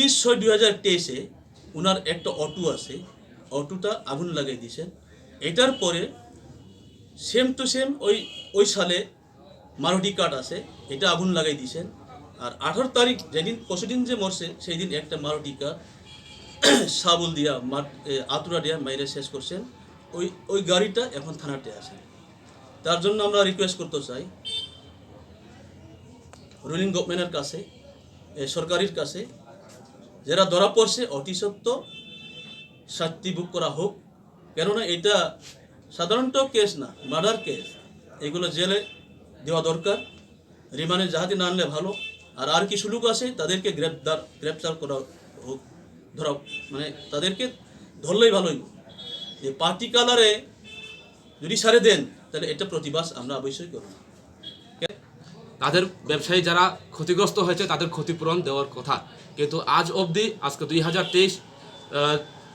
29/6/2023 ওনার একটা অটো আছে, অটোটা আগুন লাগাই দিয়েছেন। এটার পরে সেম টু সেম ওই সালে মারুতি কার্ড আছে, এটা আগুন লাগাই দিয়েছেন। আর 18 তারিখ যেদিন পরশুদিন যে মরছে সেই দিন একটা মারুতি কার সাবল দিয়া আতুরা দিয়া মাইরে শেষ করছেন। ওই গাড়িটা এখন থানাতে আছে। তার জন্য আমরা রিকোয়েস্ট করতে চাই রুলিং গভর্নমেন্টের কাছে, সরকারের কাছে, যারা ধরা পড়ছে অতি সত্য শাস্তি ভোগ করা হোক। কেননা এটা সাধারণত কেস না, মার্ডার কেস। এগুলো জেলে দেওয়া দরকার, রিমান্ডে জাহাজে না আনলে ভালো। আর কিছু লোক আছে তাদেরকে গ্রেপ্তার করা হোক, ধরা মানে তাদেরকে ধরলেই ভালোই। যে পার্টি কালারে যদি সারে দেন তাহলে এটা প্রতিবাদ আমরা অবশ্যই করব। তাদের ব্যবসায়ী যারা ক্ষতিগ্রস্ত হয়েছে তাদের ক্ষতিপূরণ দেওয়ার কথা, কিন্তু আজ অবধি আজকে 2023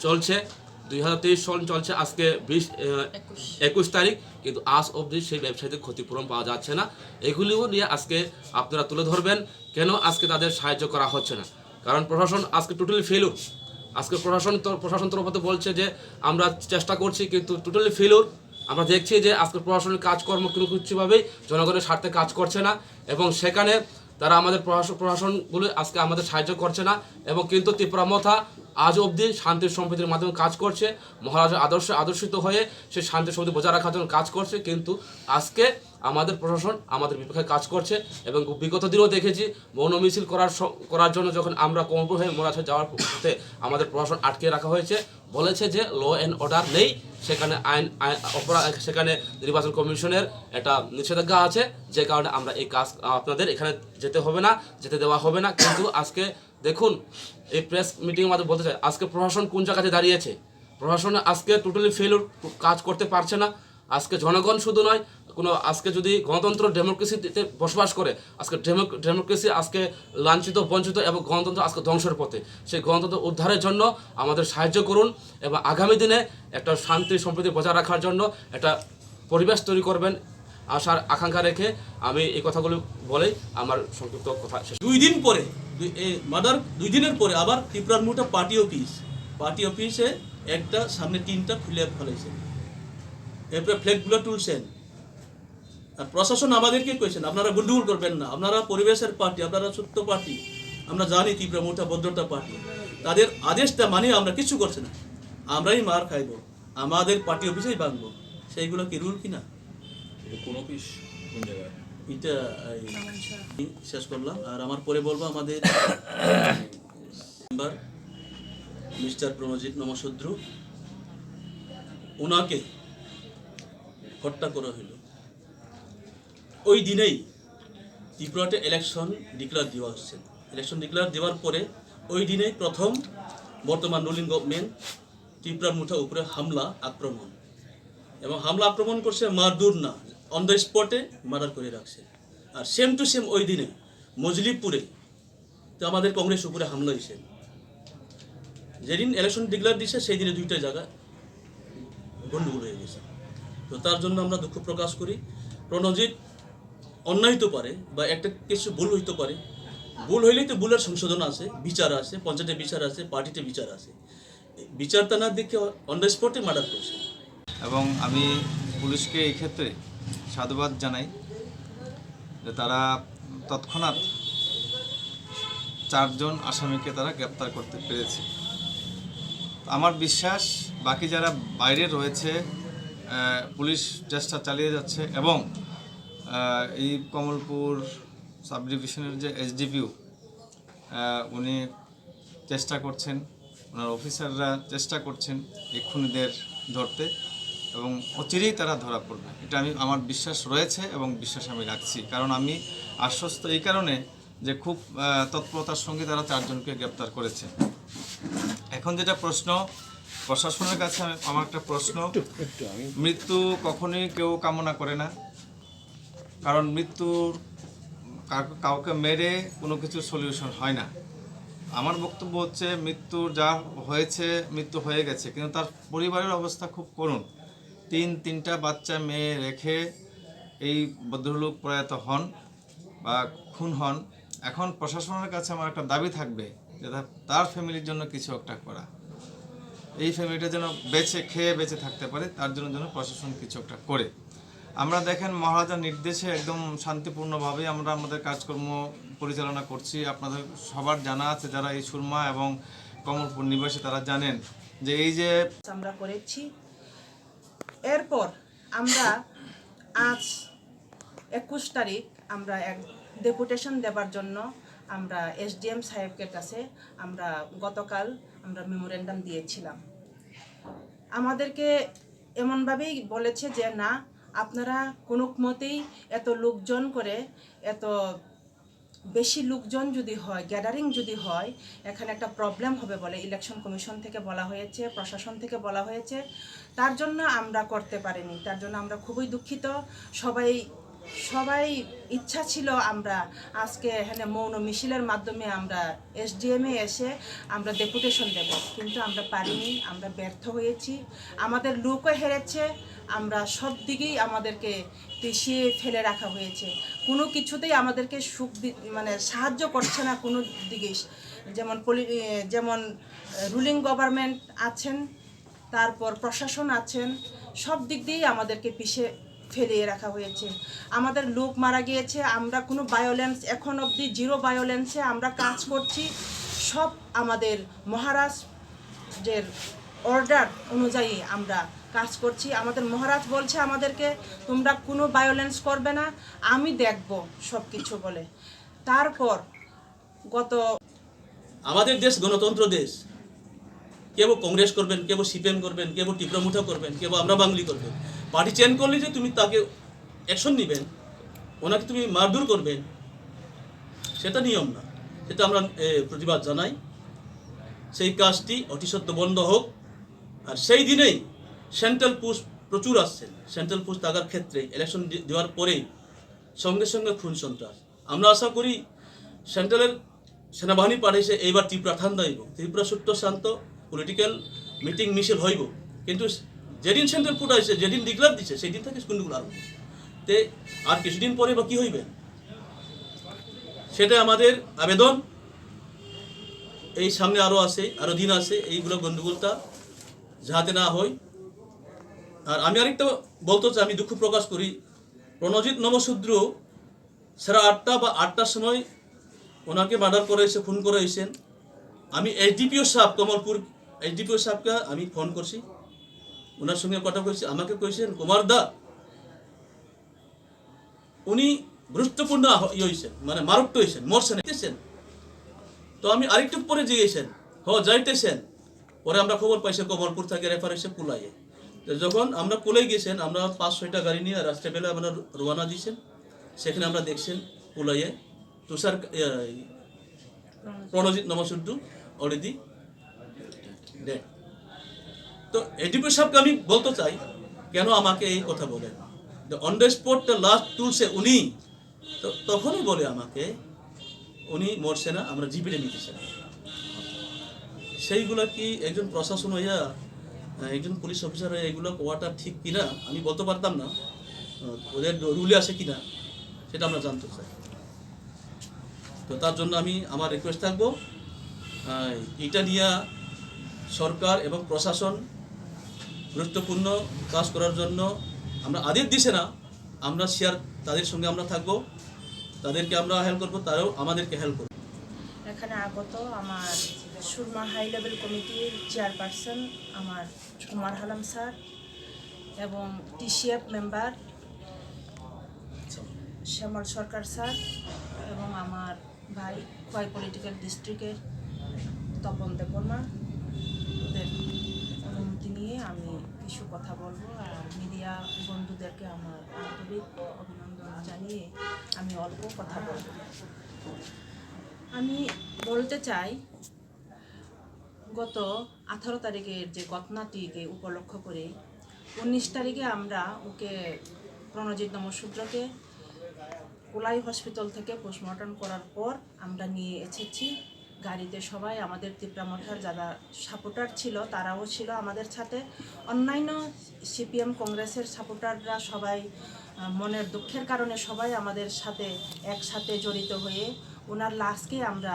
চলছে, 2023 সন চলছে, আজকে 21 তারিখ, কিন্তু আজ অবধি সেই ব্যবসায়ীদের ক্ষতিপূরণ পাওয়া যাচ্ছে না। এগুলিও নিয়ে আজকে আপনারা তুলে ধরবেন কেন আজকে তাদের সাহায্য করা হচ্ছে না। কারণ প্রশাসন আজকে টোটালি ফেলুর। আজকে প্রশাসন তরফে বলছে যে আমরা চেষ্টা করছি, কিন্তু টোটালি ফেলুর। আমরা দেখছি যে আজকে প্রশাসনের কাজকর্ম কোনো কিছুভাবেই জনগণের স্বার্থে কাজ করছে না, এবং সেখানে তারা আমাদের প্রশাসনগুলো আজকে আমাদের সাহায্য করছে না। এবং কিন্তু ত্রিপুরা মথা আজ অবধি শান্তি সম্প্রীতির মাধ্যমে কাজ করছে, মহারাজের আদর্শিত হয়ে সে শান্তি সম্প্রীতি বজায় রাখার জন্য কাজ করছে। কিন্তু আজকে আমাদের প্রশাসন আমাদের বিপক্ষে কাজ করছে। এবং বিগত দিনেও দেখেছি মৌন মিছিল করার জন্য যখন আমরা কোমরপুর হয়ে মহারাজে যাওয়ার পথে আমাদের প্রশাসন আটকে রাখা হয়েছে, বলেছে যে ল অ্যান্ড অর্ডার নেই, সেখানে সেখানে নির্বাচন কমিশনের একটা নিষেধাজ্ঞা আছে, যে কারণে আমরা এই কাজ আপনাদের এখানে যেতে দেওয়া হবে না। কিন্তু আজকে দেখুন, এই প্রেস মিটিংয়ের মাধ্যমে বলতে চাই, আজকে প্রশাসন কোন জায়গাতে দাঁড়িয়েছে। প্রশাসন আজকে টোটালি ফেলুর, কাজ করতে পারছে না। আজকে জনগণ শুধু নয়, আজকে যদি গণতন্ত্র ডেমোক্রেসিতে বসবাস করে, আজকে ডেমোক্রেসি আজকে লাঞ্ছিত, বঞ্চিত, এবং গণতন্ত্র আজকে ধ্বংসের পথে। সেই গণতন্ত্র উদ্ধারের জন্য আমাদের সাহায্য করুন, এবং আগামী দিনে একটা শান্তি সম্প্রীতি বজায় রাখার জন্য একটা পরিবেশ তৈরি করবেন আশার আকাঙ্ক্ষা রেখে আমি এই কথাগুলো বলেই আমার সংক্ষিপ্ত কথা শেষ। 2 দিন পরে মার্ডার 2 দিনের পরে আবার ত্রিপুরার মোটা পার্টি অফিসে একটা সামনে টিনটা খুলে ফেলেছে, এরপরে ফ্ল্যাগগুলো তুলছেন। আর প্রশাসন আমাদেরকে কইছেন আপনারা গন্ডগোল করবেন না, আপনারা পরিবেশের পার্টি, আপনারা সত্য পার্টি, আমরা জানি ত্রিপুরা মোটা ভদ্রতা পার্টি। তাদের আদেশটা মানে আমরা কিছু করছি না, আমরাই মার খাইব, আমাদের পার্টি অফিসেই ভাঙবো। সেইগুলো কি রুল কিনা? কোন অফিস কোন জায়গায়? এটা শেষ করলাম। আর আমার পরে বলবো আমাদের মেম্বার মিস্টার প্রণজিৎ নমশূদ্র, ওনাকে হত্যা করা হইল। ওই দিনেই ত্রিপুরাতে ইলেকশন ডিক্লেয়ার দেওয়া হচ্ছে। ইলেকশন ডিক্লেয়ার দেওয়ার পরে ওই দিনেই প্রথম বর্তমান রুলিং গভর্নমেন্ট ত্রিপুরার মুঠার উপরে আক্রমণ, এবং আক্রমণ করছে, মারদুর না, অন দ্য স্পটে মার্ডার করে রাখছে। আর সেম টু সেম ওই দিনে মজলিপুরে তো আমাদের কংগ্রেস উপরে হামলা হয়েছে। যেদিন ইলেকশন ডিক্লেয়ার দিচ্ছে সেই দিনে 2টা জায়গা গন্ডগোল হয়ে গেছে। তো তার জন্য আমরা দুঃখ প্রকাশ করি। প্রণজিৎ অন্যায় হইতে পারে বা একটা কিছু ভুল হইতে পারে, ভুল হইলেই তো ভুলের সংশোধন আছে, বিচার আছে, পঞ্চায়েতে বিচার আছে, পার্টিতে বিচার আছে। বিচারটা না দেখে অন দ্য স্পটে মার্ডার করছে। এবং আমি পুলিশকে এই ক্ষেত্রে সাধুবাদ জানাই যে তারা তৎক্ষণাৎ 4 জন আসামিকে তারা গ্রেপ্তার করতে পেরেছে। আমার বিশ্বাস বাকি যারা বাইরে রয়েছে, পুলিশ চেষ্টা চালিয়ে যাচ্ছে, এবং এই কমলপুর সাব ডিভিশনের যে এসডিপিও উনি চেষ্টা করছেন, ওনার অফিসাররা চেষ্টা করছেন এই খুনিদের ধরতে, এবং অচিরেই তারা ধরা পড়বে, এটা আমার বিশ্বাস রয়েছে এবং বিশ্বাস আমি রাখছি। কারণ আমি আশ্বস্ত এই কারণে যে খুব তৎপরতার সঙ্গে তারা 4 জনকে গ্রেপ্তার করেছে। এখন যেটা প্রশ্ন প্রশাসনের কাছে, আমার একটা প্রশ্ন, মৃত্যু কখনোই কেউ কামনা করে না, কারণ মৃত্যুর কাউকে মেরে কোনো কিছু সলিউশন হয় না। আমার বক্তব্য হচ্ছে মৃত্যুর যা হয়েছে, মৃত্যু হয়ে গেছে, কিন্তু তার পরিবারের অবস্থা খুব করুণ। 3টা বাচ্চা মেয়ে রেখে এই ভদ্রলোক প্রয়াত হন বা খুন হন। এখন প্রশাসনের কাছে আমার একটা দাবি থাকবে যে তার ফ্যামিলির জন্য কিছু একটা করা, এই ফ্যামিলিটা যেন বেঁচে থাকতে পারে, তার জন্য যেন প্রশাসন কিছু একটা করে। আমরা দেখেন মহারাজার নির্দেশে একদম শান্তিপূর্ণভাবে আমরা আমাদের কাজকর্ম পরিচালনা করছি। আপনাদের সবার জানা আছে, যারা এই সুরমা এবং কমলপুর নিবাসী তারা জানেন যে এই যে আমরা করেছি। এরপর আমরা আজ 21 তারিখ আমরা এক ডেপুটেশন দেবার জন্য আমরা এসডিএম সাহেবের কাছে আমরা গতকাল আমরা মেমোরেন্ডাম দিয়েছিলাম। আমাদেরকে এমনভাবেই বলেছে যে না, আপনারা কোনো মতেই এত লোকজন করে, এত বেশি লোকজন যদি হয়, গ্যাদারিং যদি হয়, এখানে একটা প্রবলেম হবে বলে ইলেকশন কমিশন থেকে বলা হয়েছে, প্রশাসন থেকে বলা হয়েছে। তার জন্য আমরা করতে পারিনি, তার জন্য আমরা খুবই দুঃখিত। সবাই ইচ্ছা ছিল আমরা আজকে এখানে মৌন মিছিলের মাধ্যমে আমরা এসডিএমে এসে আমরা ডেপুটেশন দেব, কিন্তু আমরা পারিনি, আমরা ব্যর্থ হয়েছি। আমাদের লোকও হেরেছে, আমরা সব দিকেই আমাদেরকে পিছিয়ে ফেলে রাখা হয়েছে। কোনো কিছুতেই আমাদেরকে মানে সাহায্য করছে না কোনো দিকেই। যেমন রুলিং গভর্নমেন্ট আছেন, তারপর প্রশাসন আছেন, সব দিক দিয়েই আমাদেরকে পিছিয়ে ফেলিয়ে রাখা হয়েছে। আমাদের লোক মারা গিয়েছে, আমরা কোনো ভায়োলেন্স এখন অবধি জিরো ভায়োলেন্সে আমরা কাজ করছি। সব আমাদের মহারাজের অর্ডার অনুযায়ী আমরা কাজ করছি। আমাদের মহারাজ বলছে আমাদেরকে তোমরা কোনো ভায়োলেন্স করবে না, আমি দেখব সব কিছু বলে। তারপর আমাদের দেশ গণতন্ত্র দেশ। কেউ কংগ্রেস করবেন, কেউ সিপিএম করবেন, কেউ টিপ্রামুঠা করবেন, কেউ আমরা বাঙালি করবেন। পার্টি চেঞ্জ করলে যে তুমি তাকে অ্যাকশন নেবেন, ওনাকে তুমি মারধর করবেন, সেটা নিয়ম না। সেটা আমরা প্রতিবাদ জানাই। সেই কাজটি অতি সত্ত্ব বন্ধ হোক। আর সেই দিনেই সেন্ট্রাল পুলিশ প্রচুর আসছেন। সেন্ট্রাল পুলিশ থাকার ক্ষেত্রে ইলেকশন দেওয়ার পরেই সঙ্গে সঙ্গে খুন সন্ত্রাস। আমরা আশা করি সেন্ট্রালের সেনাবাহিনী পাঠিয়েছে, এইবার ত্রিপুরা ঠান্ডা হইব, ত্রিপুরা সুস্থ শান্ত পলিটিক্যাল মিটিং মিছিল হইব। কিন্তু যেদিন সেন্ট্রাল পুলিশ আসছে, যেদিন ডিক্লার দিচ্ছে, সেই দিন থেকে স্কুলগুলো আরম্ভ। তে আর কিছুদিন পরে বা কী হইবে, সেটা আমাদের আবেদন। এই সামনে আরও দিন আছে, এইগুলো গন্ডগোলটা যাহাতে না হয়। আর আমি আরেকটা বলতে চাই, আমি দুঃখ প্রকাশ করি, প্রণজিৎ নমশূদ্র সাড়ে 8টা বা 8টার সময় ওনাকে মার্ডার করে এসে খুন করে এসেছেন। আমি এসডিপিও সাহেব, কমলপুর এসডিপিও সাহেবকে আমি ফোন করছি, ওনার সঙ্গে কথা কইছি। আমাকে কইছেন কুমার দা উনি গুরুত্বপূর্ণ হয়েছেন, মানে মারক্ত হয়েছেন, মরছেন। তো আমি আরেকটু পরে জিগেছেন, যাইতেছেন। পরে আমরা খবর পাইছি কমলপুর থেকে রেফার হয়েছে কুলাইয়ে। তো যখন আমরা কুলাই গেছেন, আমরা 5-6টা গাড়ি নিয়ে রাত্রেবেলা আমরা রওনা দিয়েছেন। সেখানে আমরা দেখছেন কুলাইয়ে তুষার প্রণজিৎ নমশূদ্র অলরেডি ডেড। তো এডিপি সাহেবকে আমি বলতে চাই, কেন আমাকে এই কথা বলেন? অন দ্য স্পট লাস্ট তুলছে উনি, তো তখনই বলে আমাকে উনি মরছে না, আমরা জিবিরে নিতেছে না। সেইগুলো কি একজন প্রশাসন হইয়া, একজন পুলিশ অফিসার হয়ে এগুলো কোয়াটা ঠিক কিনা আমি বলতে পারতাম না। ওদের রুলে আছে কিনা সেটা আমরা জানতে চাই। তো তার জন্য আমি আমার রিকোয়েস্ট থাকবো, এটা নিয়ে সরকার এবং প্রশাসন গুরুত্বপূর্ণ কাজ করার জন্য আমরা আদেশ দিছে না, আমরা তাদের সঙ্গে আমরা থাকবো, তাদেরকে আমরা হেল্প করবো, তারাও আমাদেরকে হেল্প করবো। এখানে আগত আমার সুরমা হাই লেভেল কমিটির চেয়ারপারসন আমার কুমার হালাম স্যার এবং টিসিএফ মেম্বার শ্যামল সরকার স্যার এবং আমার ভাই খোয়াই পলিটিক্যাল ডিস্ট্রিক্টের তপন দেববর্মা, ওদের অনুমতি নিয়ে আমি কিছু কথা বলবো। আর মিডিয়া বন্ধুদেরকে আমার আন্তরিক অভিনন্দন জানিয়ে আমি অল্প কথা বলব। আমি বলতে চাই, গত 18 তারিখের যে ঘটনাটিকে উপলক্ষ করে 19 তারিখে আমরা ওকে প্রণজিৎ নমশূদ্রকে কোলাই হসপিটাল থেকে পোস্টমর্টম করার পর আমরা নিয়ে এসেছি গাড়িতে। সবাই আমাদের ত্রিপুরামঠার যারা সাপোর্টার ছিল তারাও ছিল আমাদের সাথে, অন্যান্য সিপিএম কংগ্রেসের সাপোর্টাররা সবাই মনের দুঃখের কারণে সবাই আমাদের সাথে একসাথে জড়িত হয়ে ওনার লাশকে আমরা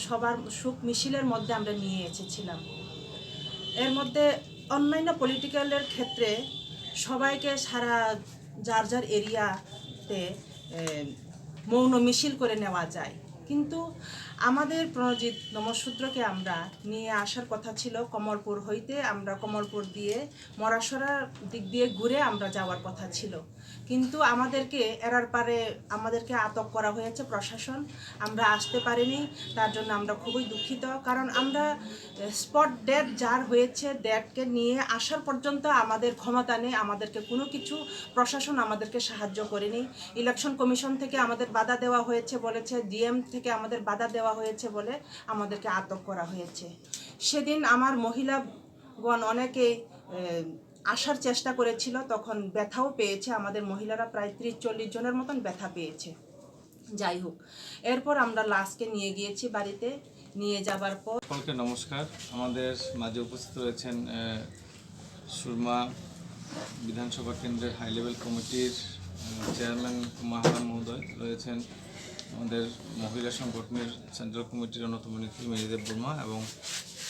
সবার সুখ মিছিলের মধ্যে আমরা নিয়ে এসেছিলাম। এর মধ্যে অন্যান্য পলিটিক্যালের ক্ষেত্রে সবাইকে সারা যার যার এরিয়াতে মৌন মিছিল করে নেওয়া যায়, কিন্তু আমাদের প্রণজিৎ নমশূদ্রকে আমরা নিয়ে আসার কথা ছিল কমলপুর হইতে। আমরা কমলপুর দিয়ে মরাসরার দিক দিয়ে ঘুরে আমরা যাওয়ার কথা ছিল, কিন্তু আমাদেরকে এরার পারে আমাদেরকে আটক করা হয়েছে প্রশাসন। আমরা আসতে পারিনি, তার জন্য আমরা খুবই দুঃখিত। কারণ আমরা স্পট ডেথ যার হয়েছে ডেথকে নিয়ে আসার পর্যন্ত আমাদের ক্ষমতা নেই, আমাদেরকে কোনো কিছু প্রশাসন আমাদেরকে সাহায্য করেনি। ইলেকশন কমিশন থেকে আমাদের বাধা দেওয়া হয়েছে বলেছে, ডিএম থেকে আমাদের বাধা দেওয়া হয়েছে বলে আমাদেরকে আটক করা হয়েছে। সেদিন আমার মহিলাগণ অনেকেই আসার চেষ্টা করেছিল, তখন ব্যথাও পেয়েছে। আমাদের মহিলারা প্রায় 30-40 জনের মতন ব্যথা পেয়েছে। যাই হোক, এরপর আমরা লাশকে নিয়ে গিয়েছি বাড়িতে। নিয়ে যাবার পর সকলকে নমস্কার। আমাদের মাঝে উপস্থিত রয়েছেন সুরমা বিধানসভা কেন্দ্রের হাই লেভেল কমিটির চেয়ারম্যান মাহারাম মহোদয়, রয়েছেন আমাদের মহিলা সংগঠনের সেন্ট্রাল কমিটির অন্যতম নেত্রী মেরিদেব বর্মা এবং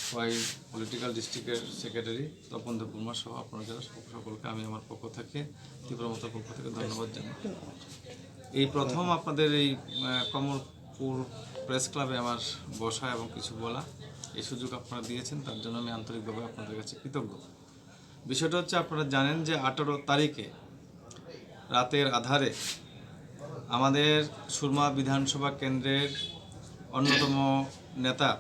খোয়াই পলিটিক্যাল ডিস্ট্রিক্টের সেক্রেটারি তপন দেব বর্মা সহ আপনারা যারা সকলকে আমি আমার পক্ষ থেকে তীব্রমতার পক্ষ থেকে ধন্যবাদ জানাই। এই প্রথম আপনাদের এই কমলপুর প্রেস ক্লাবে আমার বসা এবং কিছু বলা, এই সুযোগ আপনারা দিয়েছেন, তার জন্য আমি আন্তরিকভাবে আপনাদের কাছে কৃতজ্ঞ। বিষয়টা হচ্ছে, আপনারা জানেন যে 18 তারিখে রাতের আধারে আমাদের সুরমা বিধানসভা কেন্দ্রের অন্যতম নেতা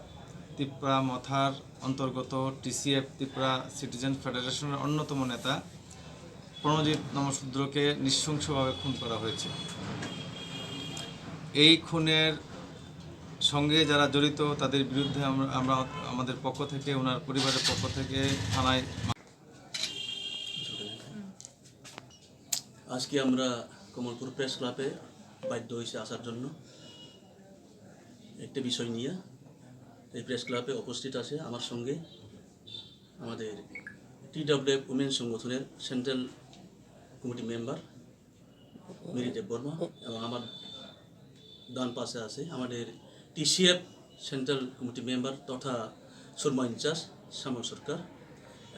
ত্রিপুরা মথার অন্তর্গত টিসিএফ ত্রিপুরা সিটিজেন ফেডারেশনের অন্যতম নেতা প্রণজিৎ নমশূদ্রকে নৃশংসভাবে খুন করা হয়েছে। এই খুনের সঙ্গে যারা জড়িত তাদের বিরুদ্ধে আমরা আমাদের পক্ষ থেকে, ওনার পরিবারের পক্ষ থেকে থানায় আজকে আমরা কমলপুর প্রেস ক্লাবে বাধ্য হয়েছে আসার জন্য একটা বিষয় নিয়ে। এই প্রেস ক্লাবে উপস্থিত আছে আমার সঙ্গে আমাদের TWF উমেন সংগঠনের সেন্ট্রাল কমিটি মেম্বার মেরিদেব বর্মা, এবং আমার ডান পাশে আছে আমাদের TCF সেন্ট্রাল কমিটি মেম্বার তথা সুরমা ইনচার্জ শ্যামল সরকার,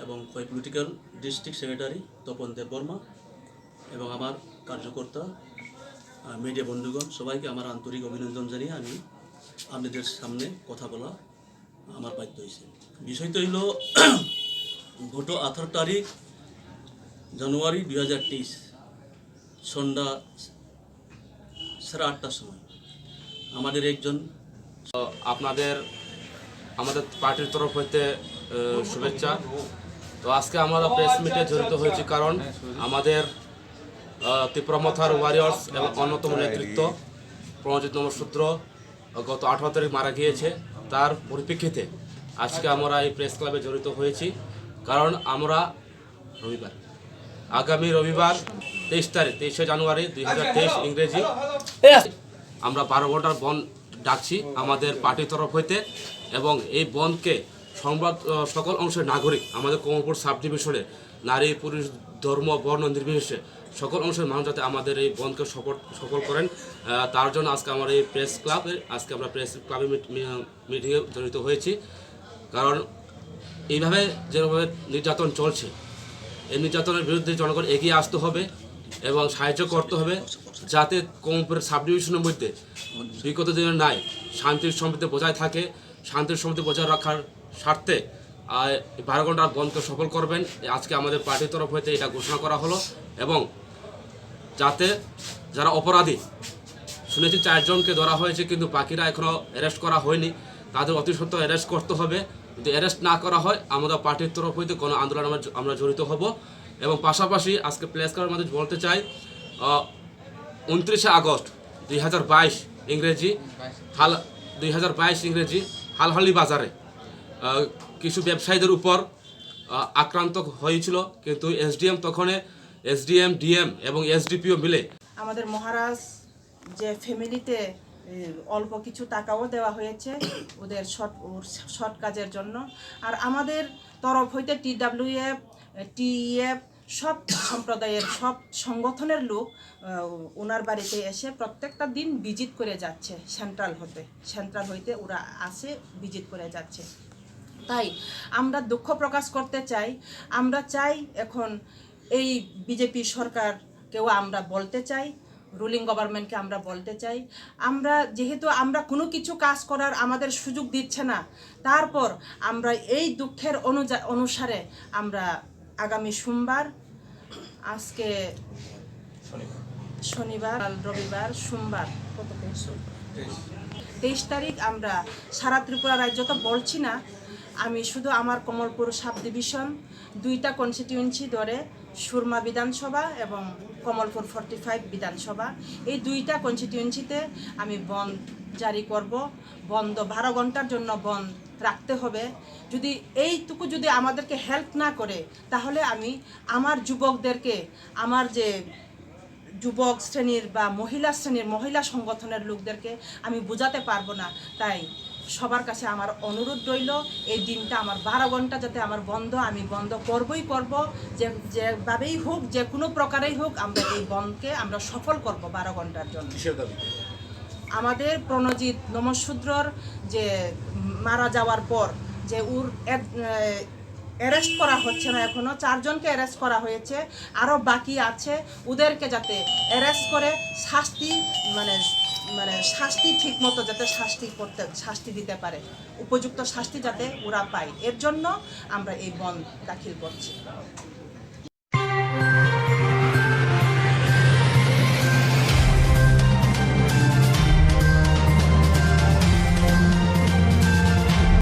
এবং Khowai political district secretary Tapan Deb Barma, এবং আমার কার্যকর্তা মিডিয়া বন্ধুগণ, সবাইকে আমার আন্তরিক অভিনন্দন জানিয়ে আমি আপনাদের সামনে কথা বলা আমার বাধ্য হয়েছে। বিষয়টা হইল গত 18 তারিখ জানুয়ারি 2023 সন্ধ্যা 8:30 সময় আমাদের একজন আমাদের পার্টির তরফ হইতে শুভেচ্ছা। তো আজকে আমরা প্রেস মিটে জড়িত হয়েছি কারণ আমাদের ত্রিপুরা মথার ওয়ারিয়র্স এবং অন্যতম নেতৃত্ব প্রণজিৎ নমশূদ্র গত 18 তারিখ মারা গিয়েছে। তার পরিপ্রেক্ষিতে আজকে আমরা এই প্রেস ক্লাবে জড়িত হয়েছি, কারণ আমরা আগামী রবিবার 23 জানুয়ারি 2023 ইংরেজি আমরা 12 ঘন্টার বন্ধ ডাকছি আমাদের পার্টির তরফ হইতে, এবং এই বন্ধকে সংবাদ সকল অংশের নাগরিক আমাদের কমলপুর সাব ডিভিশনে নারী পুরুষ ধর্ম বর্ণ নির্বিশেষে সকল অংশের মানুষ যাতে আমাদের এই বন্ধকে সফল করেন, তার জন্য আজকে আমরা এই প্রেস ক্লাবে মিটিংয়ে জড়িত হয়েছি। কারণ এইভাবে যেভাবে নির্যাতন চলছে, এই নির্যাতনের বিরুদ্ধে জনগণ এগিয়ে আসতে হবে এবং সাহায্য করতে হবে, যাতে কমলপুরের সাব ডিভিশনের মধ্যে বিগত দিনের নাই শান্তির সমৃদ্ধি বজায় থাকে। শান্তির সমৃদ্ধি বজায় রাখার স্বার্থে 12 ঘন্টার বন্ধকে সফল করবেন, আজকে আমাদের পার্টির তরফ হইতে এটা ঘোষণা করা হলো। এবং যাতে যারা অপরাধী, শুনেছি 4 জনকে ধরা হয়েছে, কিন্তু বাকিরা এখনও অ্যারেস্ট করা হয়নি, তাদের অতি সত্ত্বর অ্যারেস্ট করতে হবে। যদি অ্যারেস্ট না করা হয় আমাদের পার্টির তরফ হইতে কোনো আন্দোলন আমরা জড়িত হব। এবং পাশাপাশি আজকে প্লেস ক্লাবের মধ্যে বলতে চাই, 29 আগস্ট 2022 ইংরেজি 2022 ইংরেজি হালহালি বাজারে কিছু ব্যবসায়ীদের উপর আক্রান্ত হয়েছিল, কিন্তু এসডিএম ডিএম এবং এসডিপিও মিলে আমাদের মহারাজ যে ফ্যামিলিতে অল্প কিছু টাকাও দেওয়া হয়েছে ওদের শর্ট কাজের জন্য। আর আমাদের তরফ হইতে TWF TEF সব সম্প্রদায়ের সব সংগঠনের লোক ওনার বাড়িতে এসে প্রত্যেকটা দিন ভিজিট করে যাচ্ছে। সেন্ট্রাল হইতে ওরা আসে ভিজিট করে যাচ্ছে। তাই আমরা দুঃখ প্রকাশ করতে চাই। আমরা চাই এখন এই বিজেপি সরকারকেও আমরা বলতে চাই, রুলিং গভর্নমেন্টকে আমরা বলতে চাই, যেহেতু আমরা কোনো কিছু কাজ করার আমাদের সুযোগ দিচ্ছে না, তারপর আমরা এই দুঃখের অনুসারে আমরা আগামী সোমবার, আজকে শনিবার, রবিবার, সোমবার, কত 23 তারিখ আমরা সারা ত্রিপুরা রাজ্য তো বলছি না, আমি শুধু আমার কমলপুর সাব ডিভিশন 2টা কনস্টিটিউয়েন্সি ধরে সুরমা বিধানসভা এবং কমলপুর 45 বিধানসভা, এই 2টা কনস্টিটিউয়েন্সিতে আমি বন্ধ জারি করব। বন্ধ 12 ঘন্টার জন্য বন্ধ রাখতে হবে। যদি এইটুকু যদি আমাদেরকে হেল্প না করে, তাহলে আমি আমার যুবকদেরকে, আমার যে যুবক শ্রেণীর বা মহিলা শ্রেণীর মহিলা সংগঠনের লোকদেরকে আমি বোঝাতে পারবো না। তাই সবার কাছে আমার অনুরোধ রইল, এই দিনটা আমার 12 ঘন্টা যাতে আমার বন্ধ, আমি বন্ধ করবই করব, যেভাবেই হোক, যে কোনো প্রকারেই হোক, আমরা এই বন্ধকে আমরা সফল করব 12 ঘন্টার জন্য। কিসের দাবিতে? আমাদের প্রণজিৎ নমঃশূদ্রর যে মারা যাওয়ার পর যে ওর অ্যারেস্ট করা হচ্ছে না, এখনও 4 জনকে অ্যারেস্ট করা হয়েছে, আরও বাকি আছে, ওদেরকে যাতে অ্যারেস্ট করে শাস্তি শাস্তি ঠিক মতো যাতে শাস্তি দিতে পারে, উপযুক্ত শাস্তি যাতে ওরা পায়, এর জন্য আমরা এই বন্ধ দাখিল করছি।